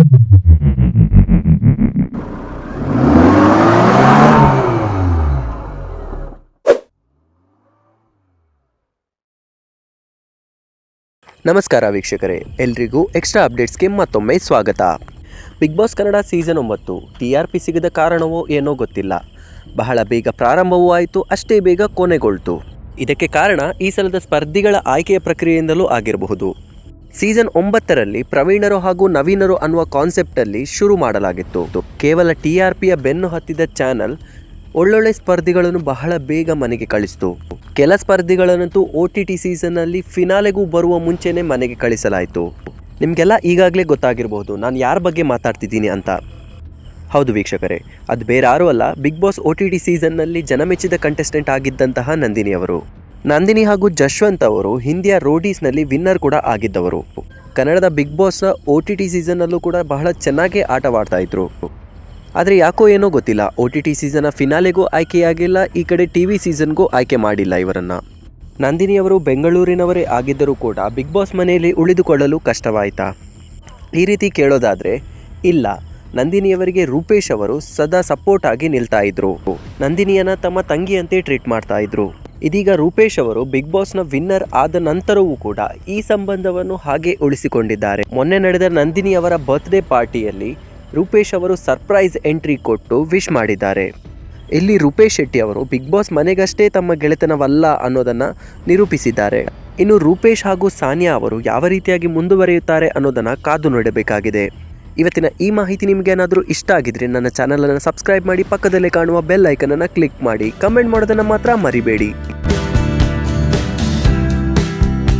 ನಮಸ್ಕಾರ ವೀಕ್ಷಕರೇ, ಎಲ್ರಿಗೂ ಎಕ್ಸ್ಟ್ರಾ ಅಪ್ಡೇಟ್ಸ್ಗೆ ಮತ್ತೊಮ್ಮೆ ಸ್ವಾಗತ. Bigg Boss Kannada season 9 TRP ಸಿಗದ ಕಾರಣವೋ ಏನೋ ಗೊತ್ತಿಲ್ಲ, ಬಹಳ ಬೇಗ ಪ್ರಾರಂಭವೂ ಆಯಿತು, ಅಷ್ಟೇ ಬೇಗ ಕೊನೆಗೊಳ್ತು. ಇದಕ್ಕೆ ಕಾರಣ ಈ ಸಲದ ಸ್ಪರ್ಧಿಗಳ ಆಯ್ಕೆಯ ಪ್ರಕ್ರಿಯೆಯಿಂದಲೂ ಆಗಿರಬಹುದು. ಸೀಸನ್ 9ರಲ್ಲಿ ಪ್ರವೀಣರು ಹಾಗೂ ನವೀನರು ಅನ್ನುವ ಕಾನ್ಸೆಪ್ಟಲ್ಲಿ ಶುರು ಮಾಡಲಾಗಿತ್ತು. ಕೇವಲ TRPಯ ಬೆನ್ನು ಹತ್ತಿದ ಚಾನಲ್ ಒಳ್ಳೊಳ್ಳೆ ಸ್ಪರ್ಧಿಗಳನ್ನು ಬಹಳ ಬೇಗ ಮನೆಗೆ ಕಳಿಸಿತು. ಕೆಲ ಸ್ಪರ್ಧಿಗಳನ್ನಂತೂ OTT ಸೀಸನ್ನಲ್ಲಿ ಫಿನಾಲೆಗೂ ಬರುವ ಮುಂಚೆನೇ ಮನೆಗೆ ಕಳಿಸಲಾಯಿತು. ನಿಮಗೆಲ್ಲ ಈಗಾಗಲೇ ಗೊತ್ತಾಗಿರಬಹುದು ನಾನು ಯಾರ ಬಗ್ಗೆ ಮಾತಾಡ್ತಿದ್ದೀನಿ ಅಂತ. ಹೌದು ವೀಕ್ಷಕರೇ, ಅದು ಬೇರೆ ಯಾರೂ ಅಲ್ಲ, ಬಿಗ್ ಬಾಸ್ OTT ಸೀಸನ್ನಲ್ಲಿ ಜನಮೆಚ್ಚಿದ ಕಂಟೆಸ್ಟೆಂಟ್ ಆಗಿದ್ದಂತಹ ನಂದಿನಿ ಅವರು. ನಂದಿನಿ ಹಾಗೂ ಜಶ್ವಂತ್ ಅವರು ಹಿಂದಿಯ ರೋಡೀಸ್ನಲ್ಲಿ ವಿನ್ನರ್ ಕೂಡ ಆಗಿದ್ದವರು. ಕನ್ನಡದ ಬಿಗ್ ಬಾಸ್ನ OTT ಸೀಸನ್ನಲ್ಲೂ ಕೂಡ ಬಹಳ ಚೆನ್ನಾಗೇ ಆಟವಾಡ್ತಾ ಇದ್ರು. ಆದರೆ ಯಾಕೋ ಏನೋ ಗೊತ್ತಿಲ್ಲ, OTT ಸೀಸನ್ನ ಫಿನಾಲೆಗೂ ಆಯ್ಕೆಯಾಗಿಲ್ಲ, ಈ ಕಡೆ TV ಸೀಸನ್ಗೂ ಆಯ್ಕೆ ಮಾಡಿಲ್ಲ ಇವರನ್ನು. ನಂದಿನಿಯವರು ಬೆಂಗಳೂರಿನವರೇ ಆಗಿದ್ದರೂ ಕೂಡ ಬಿಗ್ ಬಾಸ್ ಮನೆಯಲ್ಲಿ ಉಳಿದುಕೊಳ್ಳಲು ಕಷ್ಟವಾಯಿತಾ? ಈ ರೀತಿ ಕೇಳೋದಾದರೆ ಇಲ್ಲ, ನಂದಿನಿಯವರಿಗೆ ರೂಪೇಶ್ ಅವರು ಸದಾ ಸಪೋರ್ಟ್ ಆಗಿ ನಿಲ್ತಾ ಇದ್ರು. ನಂದಿನಿಯನ್ನ ತಮ್ಮ ತಂಗಿಯಂತೆ ಟ್ರೀಟ್ ಮಾಡ್ತಾ ಇದ್ರು. ಇದೀಗ ರೂಪೇಶ್ ಅವರು ಬಿಗ್ ಬಾಸ್ನ ವಿನ್ನರ್ ಆದ ನಂತರವೂ ಕೂಡ ಈ ಸಂಬಂಧವನ್ನು ಹಾಗೆ ಉಳಿಸಿಕೊಂಡಿದ್ದಾರೆ. ಮೊನ್ನೆ ನಡೆದ ನಂದಿನಿಯವರ ಬರ್ತ್ಡೇ ಪಾರ್ಟಿಯಲ್ಲಿ ರೂಪೇಶ್ ಅವರು ಸರ್ಪ್ರೈಸ್ ಎಂಟ್ರಿ ಕೊಟ್ಟು ವಿಶ್ ಮಾಡಿದ್ದಾರೆ. ಇಲ್ಲಿ ರೂಪೇಶ್ ಶೆಟ್ಟಿ ಅವರು ಬಿಗ್ ಬಾಸ್ ಮನೆಗಷ್ಟೇ ತಮ್ಮ ಗೆಳೆತನವಲ್ಲ ಅನ್ನೋದನ್ನು ನಿರೂಪಿಸಿದ್ದಾರೆ. ಇನ್ನು ರೂಪೇಶ್ ಹಾಗೂ ಸಾನಿಯಾ ಅವರು ಯಾವ ರೀತಿಯಾಗಿ ಮುಂದುವರಿಯುತ್ತಾರೆ ಅನ್ನೋದನ್ನು ಕಾದು ನೋಡಬೇಕಾಗಿದೆ. ಇವತ್ತಿನ ಈ ಮಾಹಿತಿ ನಿಮಗೆ ಏನಾದರೂ ಇಷ್ಟ ಆಗಿದ್ರೆ ನನ್ನ ಚಾನಲನ್ನು ಸಬ್ಸ್ಕ್ರೈಬ್ ಮಾಡಿ, ಪಕ್ಕದಲ್ಲೇ ಕಾಣುವ ಬೆಲ್ ಐಕನನ್ನು ಕ್ಲಿಕ್ ಮಾಡಿ, ಕಮೆಂಟ್ ಮಾಡೋದನ್ನು ಮಾತ್ರ ಮರಿಬೇಡಿ.